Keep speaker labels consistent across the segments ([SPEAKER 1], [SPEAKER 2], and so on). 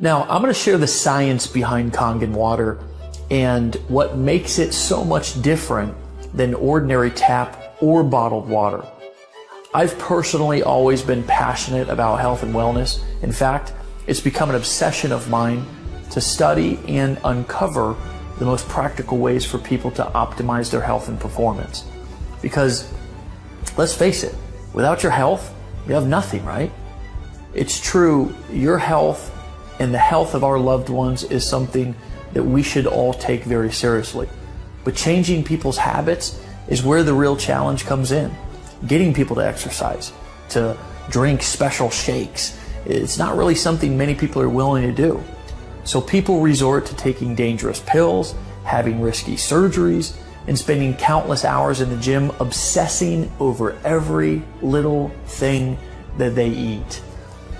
[SPEAKER 1] Now, I'm going to share the science behind Kangen water and what makes it so much different than ordinary tap or bottled water. I've personally always been passionate about health and wellness. In fact, it's become an obsession of mine to study and uncover the most practical ways for people to optimize their health and performance. Because let's face it, without your health, you have nothing, right? It's true, your health and the health of our loved ones is something that we should all take very seriously. But changing people's habits is where the real challenge comes in. Getting people to exercise, to drink special shakes, it's not really something many people are willing to do. So people resort to taking dangerous pills, having risky surgeries, and spending countless hours in the gym obsessing over every little thing that they eat.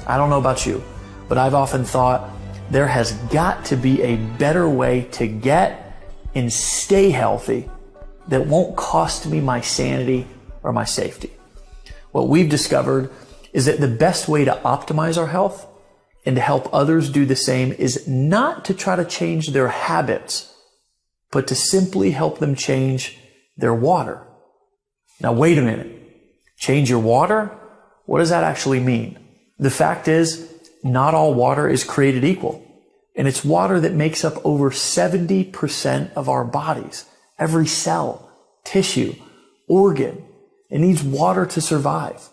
[SPEAKER 1] I don't know about you, but I've often thought there has got to be a better way to get and stay healthy that won't cost me my sanity or my safety. What we've discovered is that the best way to optimize our health and to help others do the same is not to try to change their habits, but to simply help them change their water. Now, wait a minute. Change your water? What does that actually mean? The fact is, not all water is created equal. And it's water that makes up over 70% of our bodies. Every cell, tissue, organ, it needs water to survive.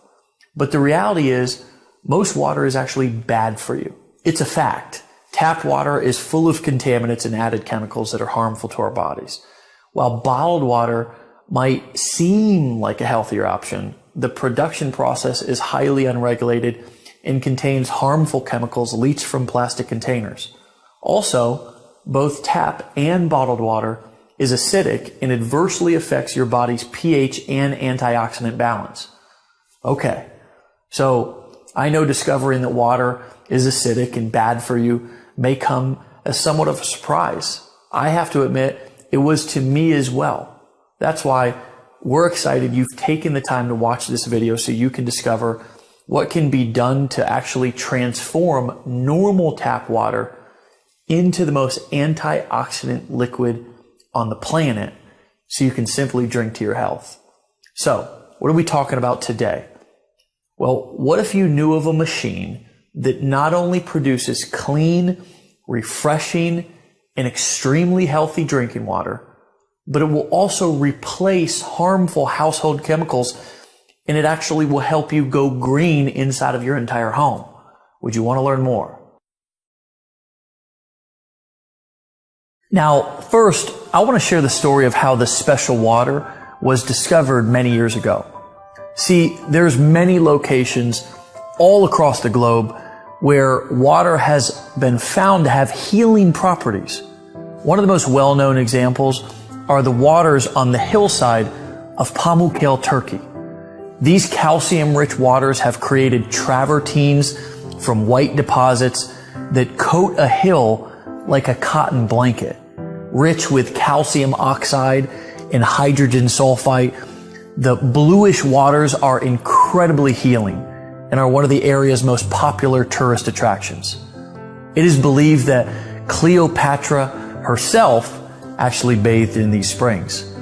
[SPEAKER 1] But the reality is, most water is actually bad for you. It's a fact. Tap water is full of contaminants and added chemicals that are harmful to our bodies. While bottled water might seem like a healthier option, the production process is highly unregulated and contains harmful chemicals leached from plastic containers. Also, both tap and bottled water is acidic and adversely affects your body's pH and antioxidant balance. Okay, so I know discovering that water is acidic and bad for you may come as somewhat of a surprise. I have to admit, it was to me as well. That's why we're excited you've taken the time to watch this video so you can discover what can be done to actually transform normal tap water into the most antioxidant liquid on the planet so you can simply drink to your health. So, what are we talking about today? Well, what if you knew of a machine that not only produces clean, refreshing, and extremely healthy drinking water, but it will also replace harmful household chemicals, and it actually will help you go green inside of your entire home? Would you want to learn more? Now, first, I want to share the story of how this special water was discovered many years ago. See, there's many locations all across the globe where water has been found to have healing properties. One of the most well-known examples are the waters on the hillside of Pamukkale, Turkey. These calcium-rich waters have created travertines from white deposits that coat a hill like a cotton blanket, rich with calcium oxide and hydrogen sulfite. The bluish waters are incredibly healing and are one of the area's most popular tourist attractions. It is believed that Cleopatra herself actually bathed in these springs.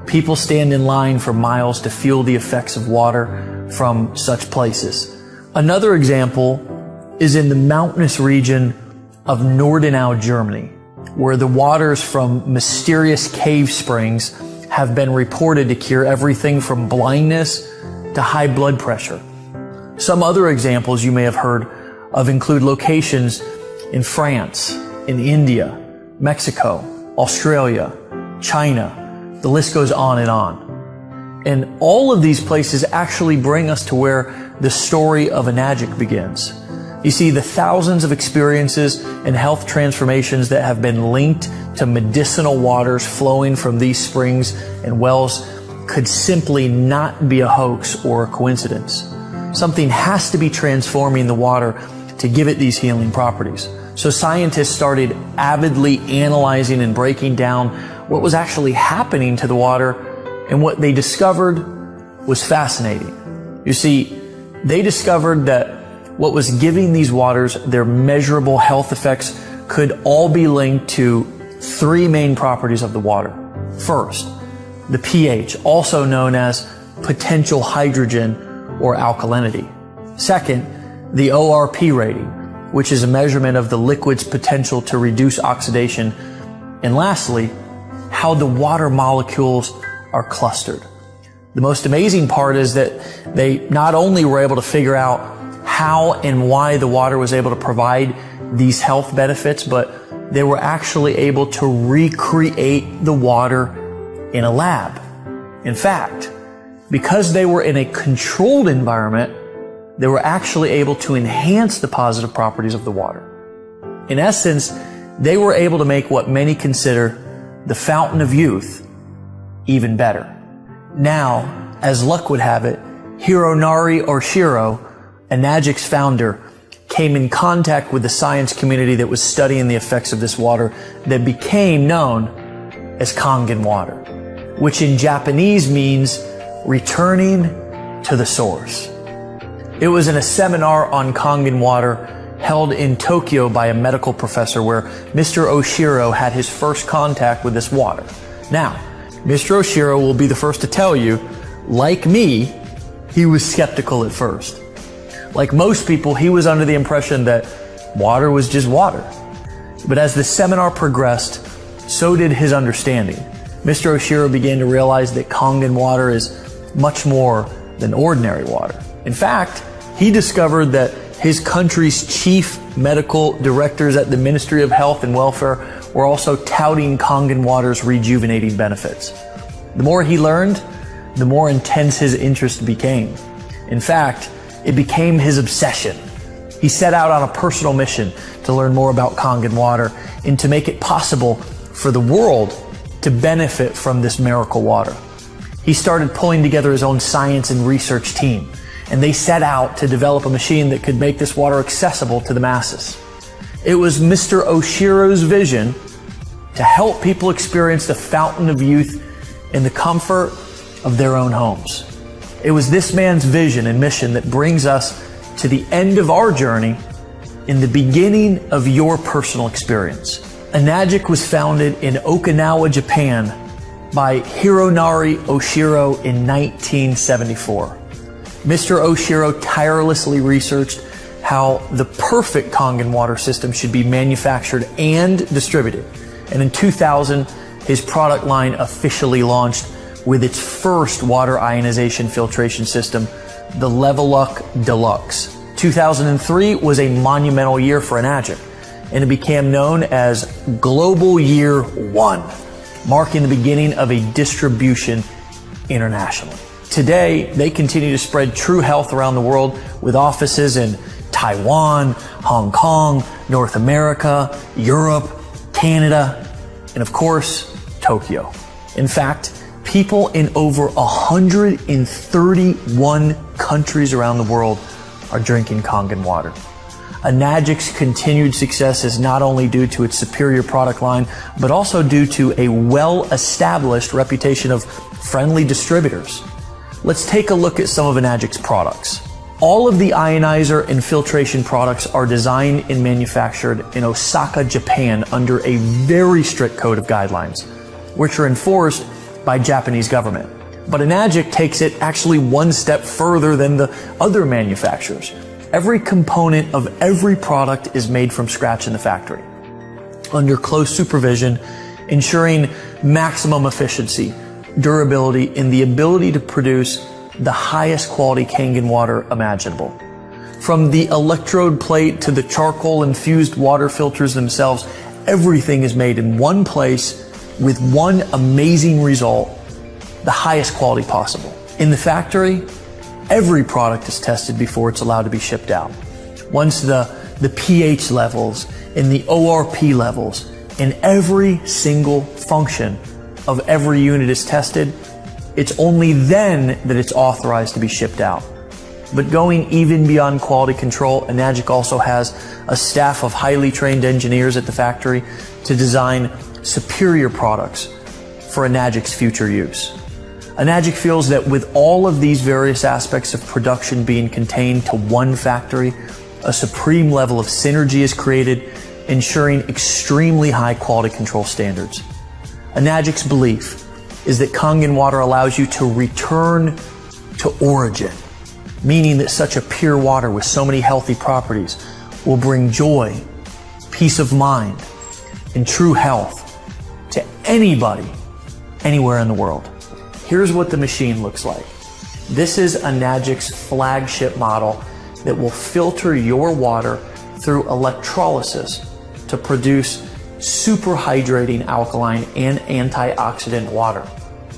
[SPEAKER 1] People stand in line for miles to feel the effects of water from such places. Another example is in the mountainous region of Nordenau, Germany, where the waters from mysterious cave springs have been reported to cure everything from blindness to high blood pressure. Some other examples you may have heard of include locations in France, in India, Mexico, Australia, China. The list goes on and on. And all of these places actually bring us to where the story of Enagic begins. You see, the thousands of experiences and health transformations that have been linked to medicinal waters flowing from these springs and wells could simply not be a hoax or a coincidence. Something has to be transforming the water to give it these healing properties. So scientists started avidly analyzing and breaking down what was actually happening to the water, and what they discovered was fascinating. You see, they discovered that what was giving these waters their measurable health effects could all be linked to three main properties of the water. First, the pH, also known as potential hydrogen or alkalinity. Second, the ORP rating, which is a measurement of the liquid's potential to reduce oxidation. And lastly, how the water molecules are clustered. The most amazing part is that they not only were able to figure out how and why the water was able to provide these health benefits, but they were actually able to recreate the water in a lab. In fact, because they were in a controlled environment, they were actually able to enhance the positive properties of the water. In essence, they were able to make what many consider the fountain of youth even better. Now, as luck would have it, Hironori Oshiro, Enagic's founder, came in contact with the science community that was studying the effects of this water that became known as Kangen Water, which in Japanese means returning to the source. It was in a seminar on Kangen Water held in Tokyo by a medical professor where Mr. Oshiro had his first contact with this water. Now, Mr. Oshiro will be the first to tell you, like me, he was skeptical at first. Like most people, he was under the impression that water was just water. But as the seminar progressed, so did his understanding. Mr. Oshiro began to realize that Kangen water is much more than ordinary water. In fact, he discovered that his country's chief medical directors at the Ministry of Health and Welfare were also touting Kangen water's rejuvenating benefits. The more he learned, the more intense his interest became. In fact, it became his obsession. He set out on a personal mission to learn more about Kangen water and to make it possible for the world to benefit from this miracle water. He started pulling together his own science and research team, and they set out to develop a machine that could make this water accessible to the masses. It was Mr. Oshiro's vision to help people experience the fountain of youth in the comfort of their own homes. It was this man's vision and mission that brings us to the end of our journey in the beginning of your personal experience. Enagic was founded in Okinawa, Japan by Hironori Oshiro in 1974. Mr. Oshiro tirelessly researched how the perfect Kangen water system should be manufactured and distributed. And in 2000, his product line officially launched with its first water ionization filtration system, the Leveluck Deluxe. 2003 was a monumental year for Enagic, and it became known as Global Year 1, marking the beginning of a distribution internationally. Today, they continue to spread true health around the world with offices in Taiwan, Hong Kong, North America, Europe, Canada, and of course, Tokyo. In fact, people in over 131 countries around the world are drinking Kangen water. Enagic's continued success is not only due to its superior product line, but also due to a well-established reputation of friendly distributors. Let's take a look at some of Enagic's products. All of the ionizer and filtration products are designed and manufactured in Osaka, Japan under a very strict code of guidelines, which are enforced by Japanese government. But Enagic takes it actually one step further than the other manufacturers. Every component of every product is made from scratch in the factory, under close supervision, ensuring maximum efficiency, durability, and the ability to produce the highest quality Kangen water imaginable. From the electrode plate to the charcoal infused water filters themselves, everything is made in one place with one amazing result, the highest quality possible. In the factory, every product is tested before it's allowed to be shipped out. Once the pH levels and the ORP levels and every single function of every unit is tested, it's only then that it's authorized to be shipped out. But going even beyond quality control, Enagic also has a staff of highly trained engineers at the factory to design superior products for Enagic's future use. Enagic feels that with all of these various aspects of production being contained to one factory, a supreme level of synergy is created, ensuring extremely high quality control standards. Enagic's belief is that Kangen Water allows you to return to origin, meaning that such a pure water with so many healthy properties will bring joy, peace of mind, and true health to anybody, anywhere in the world. Here's what the machine looks like. This is Enagic's flagship model that will filter your water through electrolysis to produce super hydrating alkaline and antioxidant water.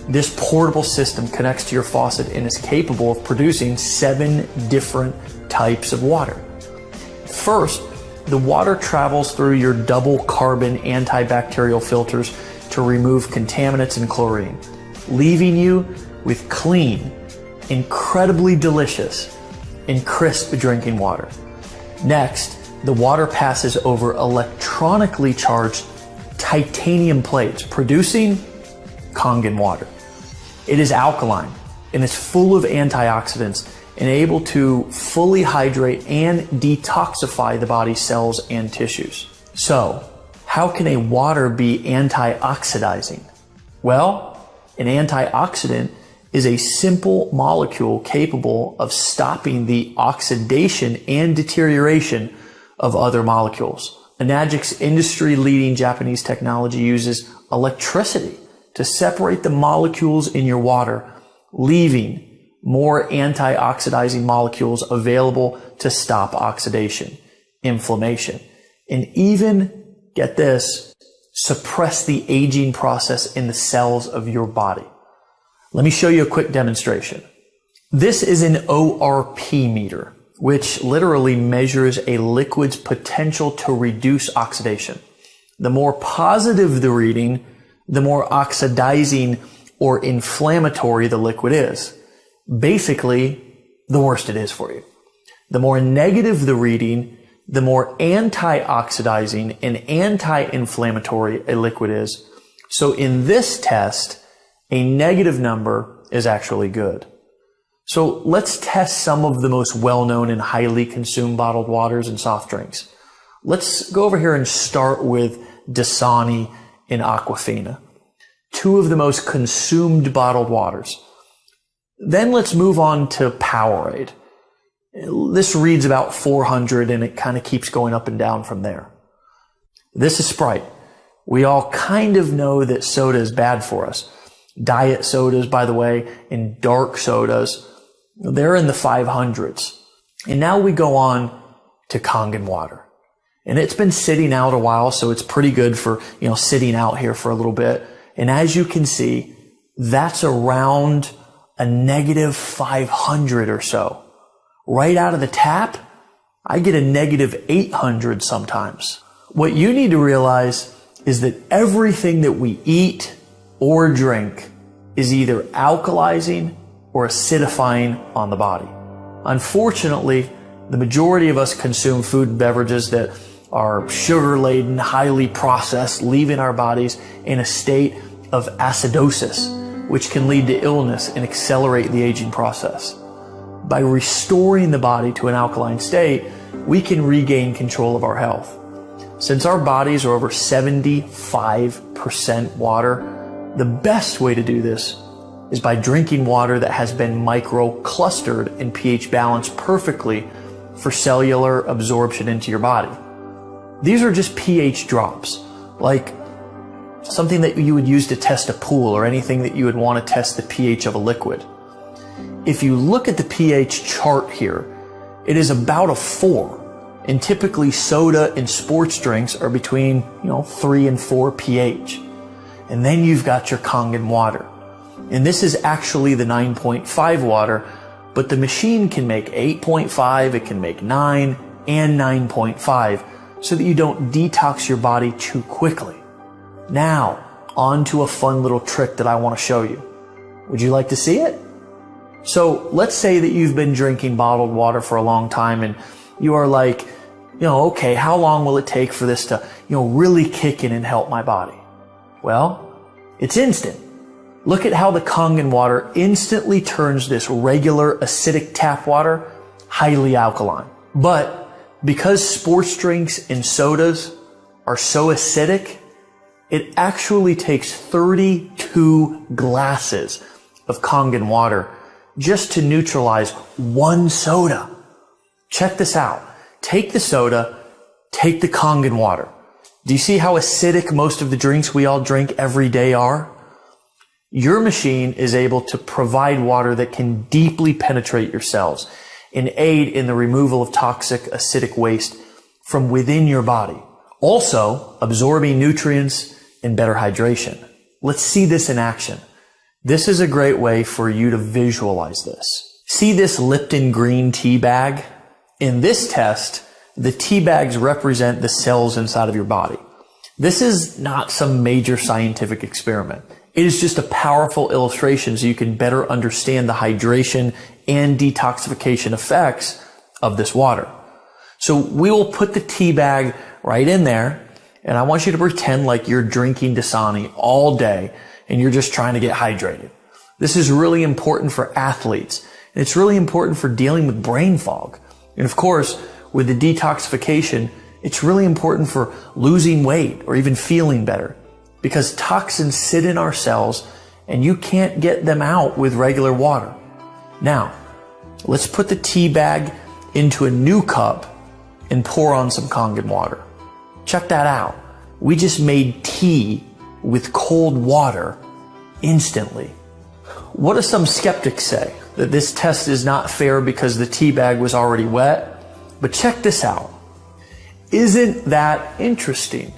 [SPEAKER 1] This portable system connects to your faucet and is capable of producing 7 different types of water. First, the water travels through your double carbon antibacterial filters to remove contaminants and chlorine, leaving you with clean, incredibly delicious, and crisp drinking water. Next, the water passes over electronically charged titanium plates, producing Kangen Water. It is alkaline and is full of antioxidants and able to fully hydrate and detoxify the body's cells and tissues. So, how can a water be antioxidizing? Well, an antioxidant is a simple molecule capable of stopping the oxidation and deterioration of other molecules. Enagic's industry-leading Japanese technology uses electricity to separate the molecules in your water, leaving more antioxidizing molecules available to stop oxidation, inflammation, and even, get this, suppress the aging process in the cells of your body. Let me show you a quick demonstration. This is an ORP meter, which literally measures a liquid's potential to reduce oxidation. The more positive the reading, the more oxidizing or inflammatory the liquid is. Basically, the worse it is for you. The more negative the reading, the more antioxidizing and anti-inflammatory a liquid is. So in this test, a negative number is actually good. So let's test some of the most well-known and highly consumed bottled waters and soft drinks. Let's go over here and start with Dasani and Aquafina, 2 of the most consumed bottled waters. Then let's move on to Powerade. This reads about 400 and it kind of keeps going up and down from there. This is Sprite. We all kind of know that soda is bad for us. Diet sodas, by the way, and dark sodas, they're in the 500s. And now we go on to Kangen Water. And it's been sitting out a while, so it's pretty good for, sitting out here for a little bit. And as you can see, that's around a negative 500 or so. Right out of the tap, I get a negative 800 sometimes. What you need to realize is that everything that we eat or drink is either alkalizing or acidifying on the body. Unfortunately, the majority of us consume food and beverages that are sugar-laden, highly processed, leaving our bodies in a state of acidosis, which can lead to illness and accelerate the aging process. By restoring the body to an alkaline state, we can regain control of our health. Since our bodies are over 75% water, the best way to do this is by drinking water that has been micro-clustered and pH balanced perfectly for cellular absorption into your body. These are just pH drops, like something that you would use to test a pool or anything that you would want to test the pH of a liquid. If you look at the pH chart here, it is about a 4. And typically soda and sports drinks are between, 3 and 4 pH. And then you've got your Kangen Water. And this is actually the 9.5 water, but the machine can make 8.5, it can make 9 and 9.5 so that you don't detox your body too quickly. Now, on to a fun little trick that I want to show you. Would you like to see it? So let's say that you've been drinking bottled water for a long time and you are like, okay, how long will it take for this to, really kick in and help my body? Well, it's instant. Look at how the Kangen water instantly turns this regular acidic tap water highly alkaline. But because sports drinks and sodas are so acidic, it actually takes 32 glasses of Kangen water just to neutralize one soda. Check this out. Take the soda, take the Kangen water. Do you see how acidic most of the drinks we all drink every day are? Your machine is able to provide water that can deeply penetrate your cells and aid in the removal of toxic acidic waste from within your body, also absorbing nutrients and better hydration. Let's see this in action. This is a great way for you to visualize this. See this Lipton green tea bag? In this test, the tea bags represent the cells inside of your body. This is not some major scientific experiment. It is just a powerful illustration so you can better understand the hydration and detoxification effects of this water. So we will put the tea bag right in there, and I want you to pretend like you're drinking Dasani all day and you're just trying to get hydrated. This is really important for athletes, and it's really important for dealing with brain fog. And of course, with the detoxification, it's really important for losing weight or even feeling better, because toxins sit in our cells and you can't get them out with regular water. Now, let's put the tea bag into a new cup and pour on some Kangen water. Check that out. We just made tea with cold water instantly. What do some skeptics say? That this test is not fair because the tea bag was already wet? But check this out. Isn't that interesting?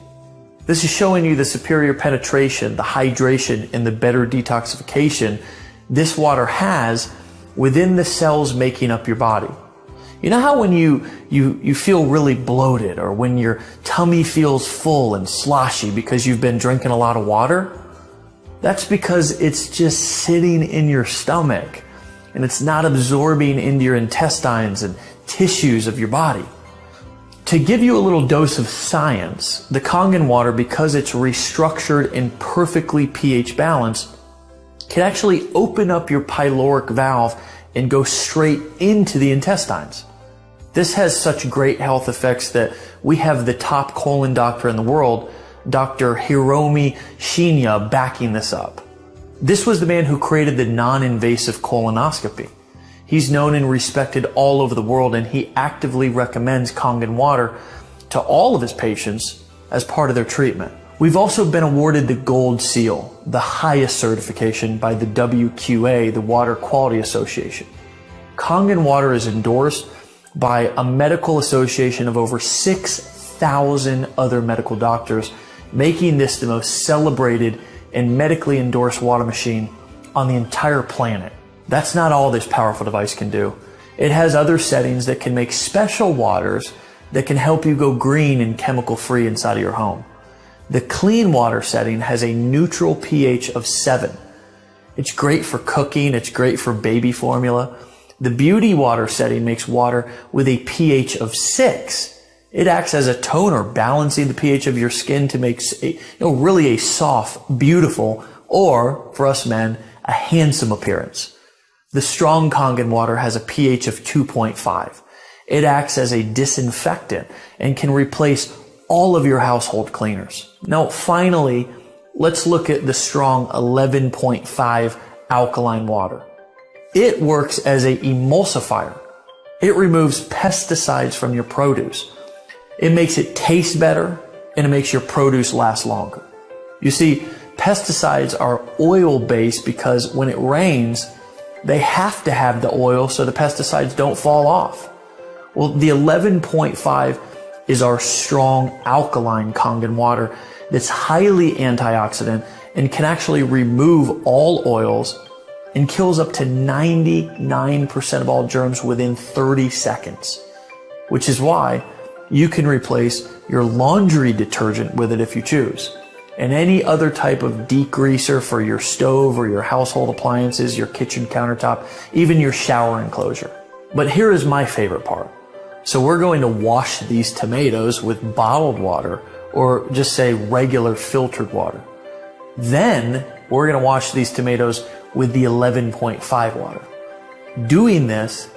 [SPEAKER 1] This is showing you the superior penetration, the hydration, and the better detoxification this water has within the cells making up your body. You know how when you feel really bloated, or when your tummy feels full and sloshy because you've been drinking a lot of water? That's because it's just sitting in your stomach and it's not absorbing into your intestines and tissues of your body. To give you a little dose of science, the Kangen water, because it's restructured and perfectly pH balanced, can actually open up your pyloric valve and go straight into the intestines. This has such great health effects that we have the top colon doctor in the world, Dr. Hiromi Shinya, backing this up. This was the man who created the non-invasive colonoscopy. He's known and respected all over the world, and he actively recommends Kangen water to all of his patients as part of their treatment. We've also been awarded the Gold Seal, the highest certification by the WQA, the Water Quality Association. Kangen water is endorsed by a medical association of over 6,000 other medical doctors, making this the most celebrated and medically endorsed water machine on the entire planet. That's not all this powerful device can do. It has other settings that can make special waters that can help you go green and chemical free inside of your home. The clean water setting has a neutral pH of 7. It's great for cooking, it's great for baby formula. The beauty water setting makes water with a pH of 6. It acts as a toner, balancing the pH of your skin to make really a soft, beautiful, or for us men, a handsome appearance. The strong Kangen water has a pH of 2.5. It acts as a disinfectant and can replace all of your household cleaners. Now, finally, let's look at the strong 11.5 alkaline water. It works as an emulsifier. It removes pesticides from your produce. It makes it taste better, and it makes your produce last longer. You see, pesticides are oil-based because when it rains, they have to have the oil so the pesticides don't fall off. Well, the 11.5 is our strong alkaline Kangen water that's highly antioxidant and can actually remove all oils and kills up to 99% of all germs within 30 seconds, which is why you can replace your laundry detergent with it if you choose, and any other type of degreaser for your stove or your household appliances, your kitchen countertop, even your shower enclosure. But here is my favorite part. So we're going to wash these tomatoes with bottled water, or just say regular filtered water. Then we're going to wash these tomatoes with the 11.5 water. Doing this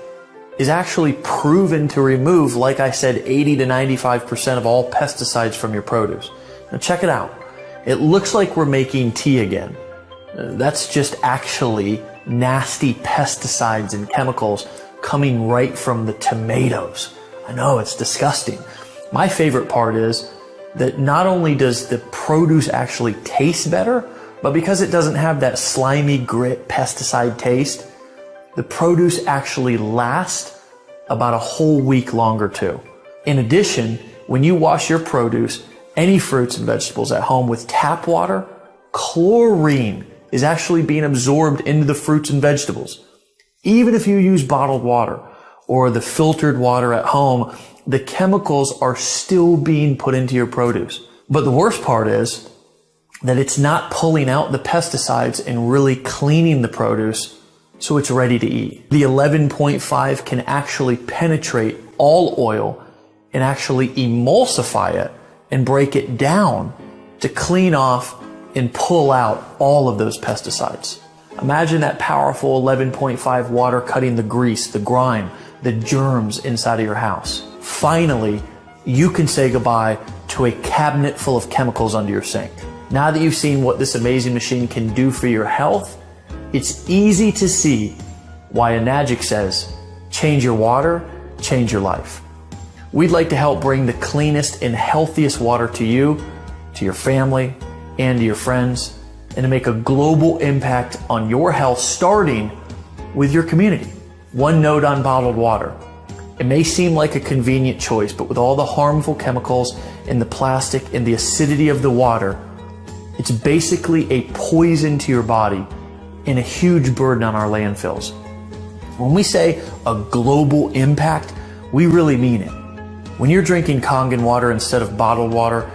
[SPEAKER 1] is actually proven to remove, like I said, 80 to 95% of all pesticides from your produce. Now check it out. It looks like we're making tea again. That's just actually nasty pesticides and chemicals coming right from the tomatoes. I know, it's disgusting. My favorite part is that not only does the produce actually taste better, but because it doesn't have that slimy grit pesticide taste, the produce actually lasts about a whole week longer too. In addition, when you wash your produce, any fruits and vegetables at home with tap water, chlorine is actually being absorbed into the fruits and vegetables. Even if you use bottled water or the filtered water at home, the chemicals are still being put into your produce. But the worst part is that it's not pulling out the pesticides and really cleaning the produce so it's ready to eat. The 11.5 can actually penetrate all oil and actually emulsify it and break it down to clean off and pull out all of those pesticides. Imagine that powerful 11.5 water cutting the grease, the grime, the germs inside of your house. Finally, you can say goodbye to a cabinet full of chemicals under your sink. Now that you've seen what this amazing machine can do for your health, it's easy to see why Enagic says, change your water, change your life. We'd like to help bring the cleanest and healthiest water to you, to your family, and to your friends, and to make a global impact on your health, starting with your community. One note on bottled water. It may seem like a convenient choice, but with all the harmful chemicals and the plastic and the acidity of the water, it's basically a poison to your body and a huge burden on our landfills. When we say a global impact, we really mean it. When you're drinking Kangen water instead of bottled water,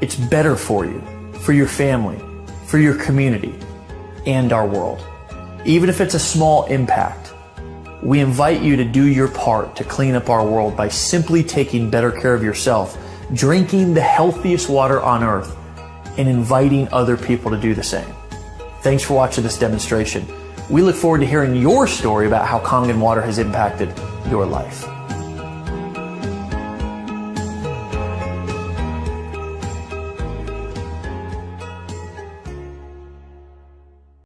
[SPEAKER 1] it's better for you, for your family, for your community, and our world. Even if it's a small impact, we invite you to do your part to clean up our world by simply taking better care of yourself, drinking the healthiest water on earth, and inviting other people to do the same. Thanks for watching this demonstration. We look forward to hearing your story about how Kangen water has impacted your life.